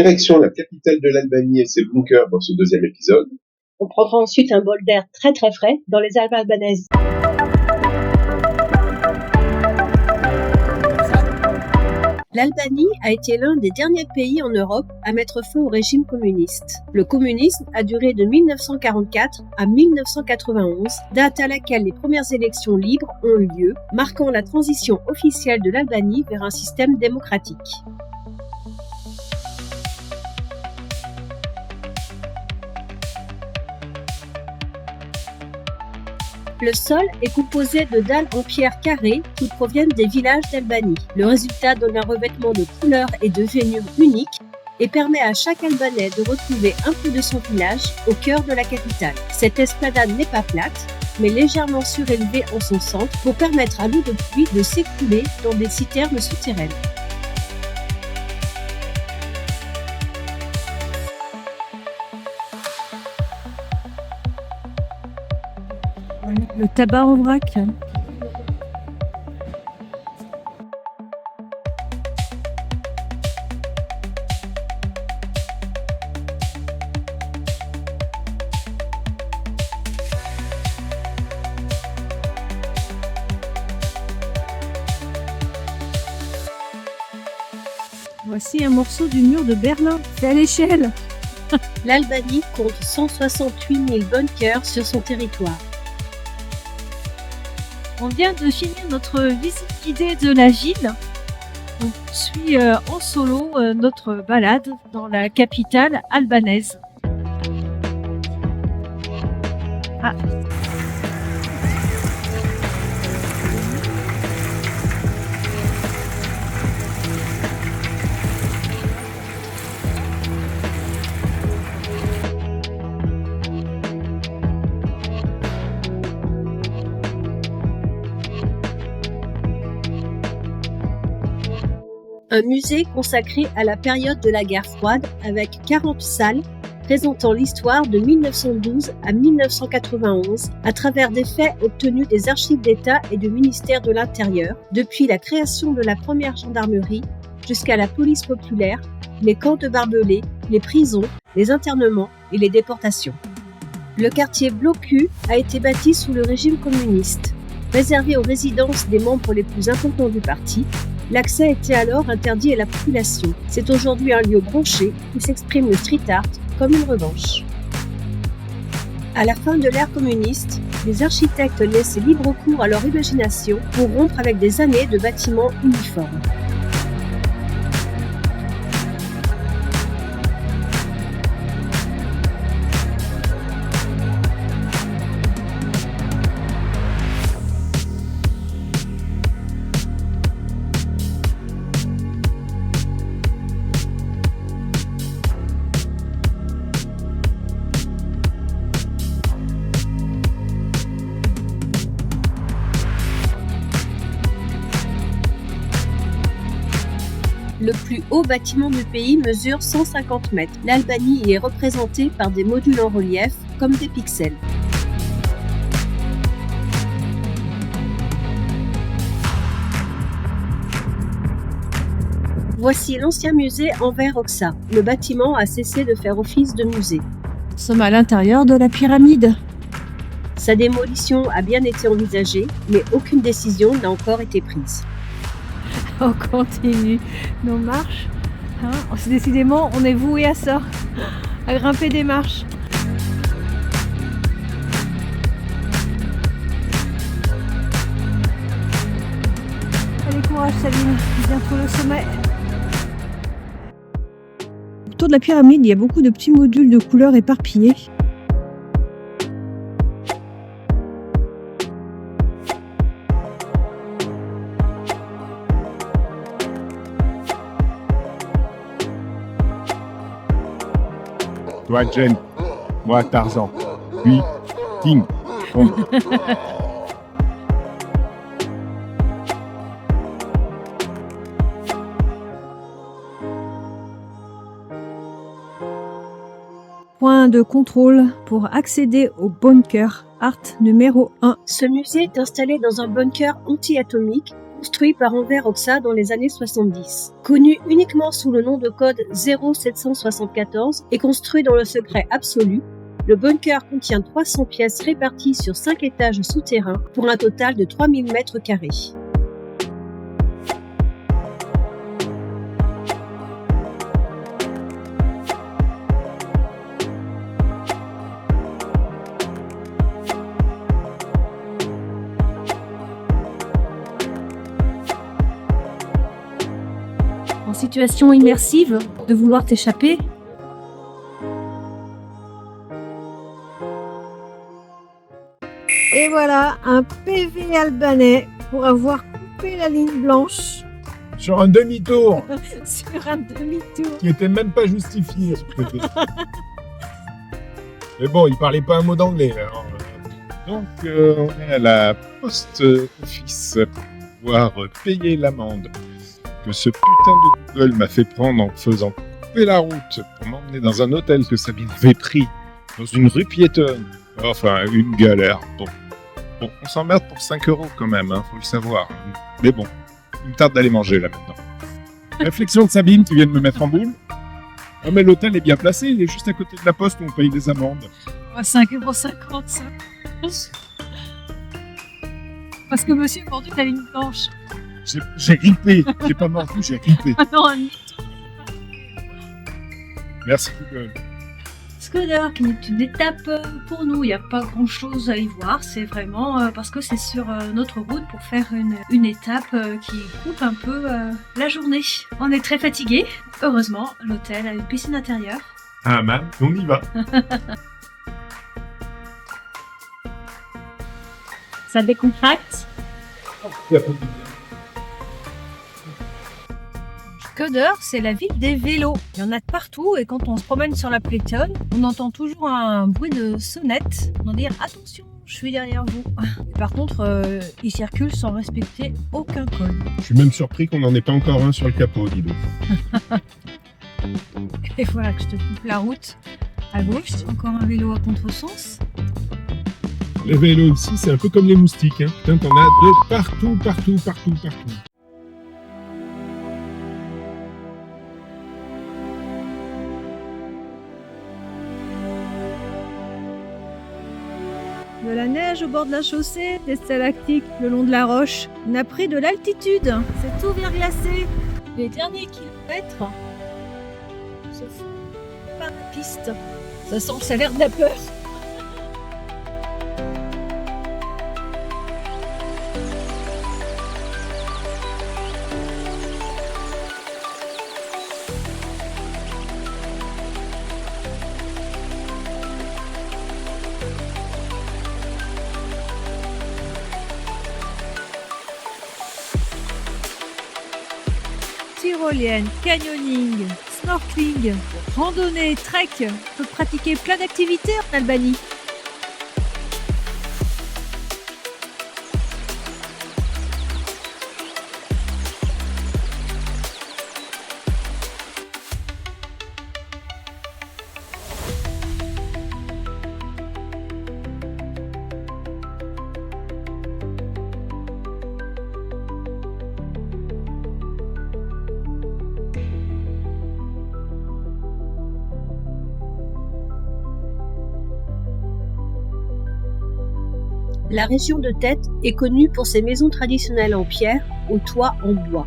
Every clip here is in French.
Direction la capitale de l'Albanie et ses bunkers dans ce deuxième épisode. On prendra ensuite un bol d'air très très frais dans les Alpes albanaises. L'Albanie a été l'un des derniers pays en Europe à mettre fin au régime communiste. Le communisme a duré de 1944 à 1991, date à laquelle les premières élections libres ont eu lieu, marquant la transition officielle de l'Albanie vers un système démocratique. Le sol est composé de dalles en pierre carrée qui proviennent des villages d'Albanie. Le résultat donne un revêtement de couleurs et de veinures unique et permet à chaque Albanais de retrouver un peu de son village au cœur de la capitale. Cette esplanade n'est pas plate, mais légèrement surélevée en son centre pour permettre à l'eau de pluie de s'écouler dans des citernes souterraines. Le tabac en vrac. Voici un morceau du mur de Berlin. C'est à l'échelle. L'Albanie compte 168 000 bunkers sur son territoire. On vient de finir notre visite guidée de la ville. On suit en solo notre balade dans la capitale albanaise. Ah. Un musée consacré à la période de la guerre froide avec 40 salles présentant l'histoire de 1912 à 1991 à travers des faits obtenus des archives d'État et du ministère de l'Intérieur, depuis la création de la première gendarmerie jusqu'à la police populaire, les camps de barbelés, les prisons, les internements et les déportations. Le quartier Bloku a été bâti sous le régime communiste. Réservé aux résidences des membres les plus importants du parti, l'accès était alors interdit à la population. C'est aujourd'hui un lieu branché où s'exprime le street art comme une revanche. À la fin de l'ère communiste, les architectes laissaient libre cours à leur imagination pour rompre avec des années de bâtiments uniformes. Le plus haut bâtiment du pays mesure 150 mètres. L'Albanie y est représentée par des modules en relief, comme des pixels. Voici l'ancien musée Enver Hoxha. Le bâtiment a cessé de faire office de musée. Nous sommes à l'intérieur de la pyramide. Sa démolition a bien été envisagée, mais aucune décision n'a encore été prise. On continue nos marches. Décidément, on est voué à ça, à grimper des marches. Allez, courage Sabine, bientôt le sommet. Autour de la pyramide, il y a beaucoup de petits modules de couleurs éparpillés. Toi, Jen. Moi, Tarzan. Puis, King. Kong. Point de contrôle pour accéder au bunker art numéro 1. Ce musée est installé dans un bunker anti-atomique construit par Enver Hoxha dans les années 70. Connu uniquement sous le nom de code 0774 et construit dans le secret absolu, le bunker contient 300 pièces réparties sur 5 étages souterrains pour un total de 3000 mètres carrés. En situation immersive, de vouloir t'échapper. Et voilà, un PV albanais pour avoir coupé la ligne blanche Sur un demi-tour sur un demi-tour. qui était même pas justifié. Mais bon, il parlait pas un mot d'anglais. Alors, donc, on est à la post office pour pouvoir payer l'amende que ce putain de Google m'a fait prendre en faisant couper la route pour m'emmener dans un hôtel que Sabine avait pris dans une rue piétonne. Enfin, une galère. Bon, on s'emmerde pour 5 € quand même, hein, faut le savoir. Mais bon, il me tarde d'aller manger là maintenant. Réflexion de Sabine qui vient de me mettre en boule. Oh mais l'hôtel est bien placé, il est juste à côté de la poste où on paye des amendes. 5,50 €, ça. Parce que monsieur a mordu la ligne blanche. J'ai ripé, j'ai pas mordu, j'ai ripé. Ah non, un Merci Google. Scudder, qui est une étape pour nous. Il n'y a pas grand chose à y voir. C'est vraiment parce que c'est sur notre route pour faire une étape qui coupe un peu la journée. On est très fatigué. Heureusement, l'hôtel a une piscine intérieure. Ah man, on y va. Ça décontracte. Scudder, c'est la ville des vélos. Il y en a de partout et quand on se promène sur la piétonne, on entend toujours un bruit de sonnette. On dit attention, je suis derrière vous. Par contre, ils circulent sans respecter aucun code. Je suis même surpris qu'on n'en ait pas encore un sur le capot, dis donc. Et voilà que je te coupe la route à gauche. Encore un vélo à contresens. Les vélos ici, c'est un peu comme les moustiques. Hein. Putain, t'en as de partout. De la neige au bord de la chaussée, des stalactites le long de la roche. On a pris de l'altitude. C'est tout verglacé. Les derniers kilomètres se font par la piste. Ça sent le salaire de la peur. Tyrolienne, canyoning, snorkeling, randonnée, trek. On peut pratiquer plein d'activités en Albanie. La région de Tet est connue pour ses maisons traditionnelles en pierre, aux toits en bois.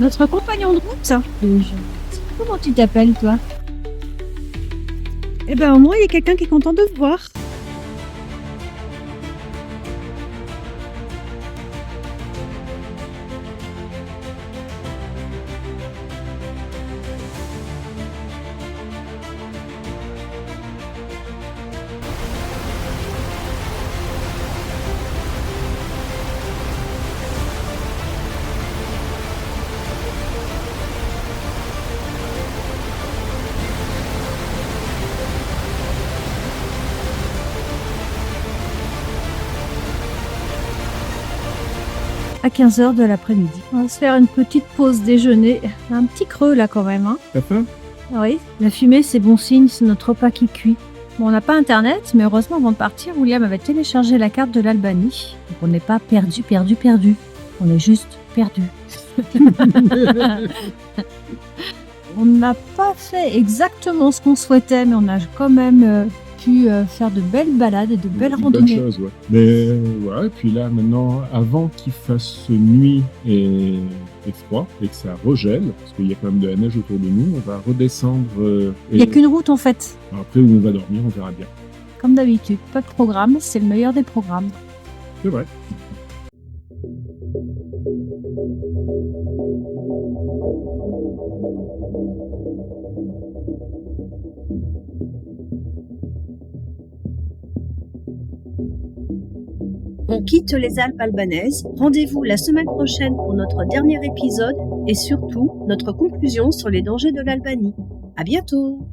Notre compagnon de route. Comment tu t'appelles, toi? Eh ben, au moins, il y a quelqu'un qui est content de te voir. à 15h de l'après-midi. On va se faire une petite pause déjeuner. Un petit creux là quand même. Hein. T'as faim? Oui, la fumée c'est bon signe, c'est notre repas qui cuit. Bon, on n'a pas internet, mais heureusement avant de partir, William avait téléchargé la carte de l'Albanie. Donc on n'est pas perdu. On est juste perdu. On n'a pas fait exactement ce qu'on souhaitait, mais on a quand même pu faire de belles balades et de belles randonnées. Bonne chose, ouais. Mais voilà, et puis là maintenant, avant qu'il fasse nuit et froid et que ça regèle, parce qu'il y a quand même de la neige autour de nous, on va redescendre. Il n'y a qu'une route en fait. Après où on va dormir, on verra bien. Comme d'habitude, pas de programme, c'est le meilleur des programmes. C'est vrai. On quitte les Alpes albanaises. Rendez-vous la semaine prochaine pour notre dernier épisode et surtout notre conclusion sur les dangers de l'Albanie. À bientôt!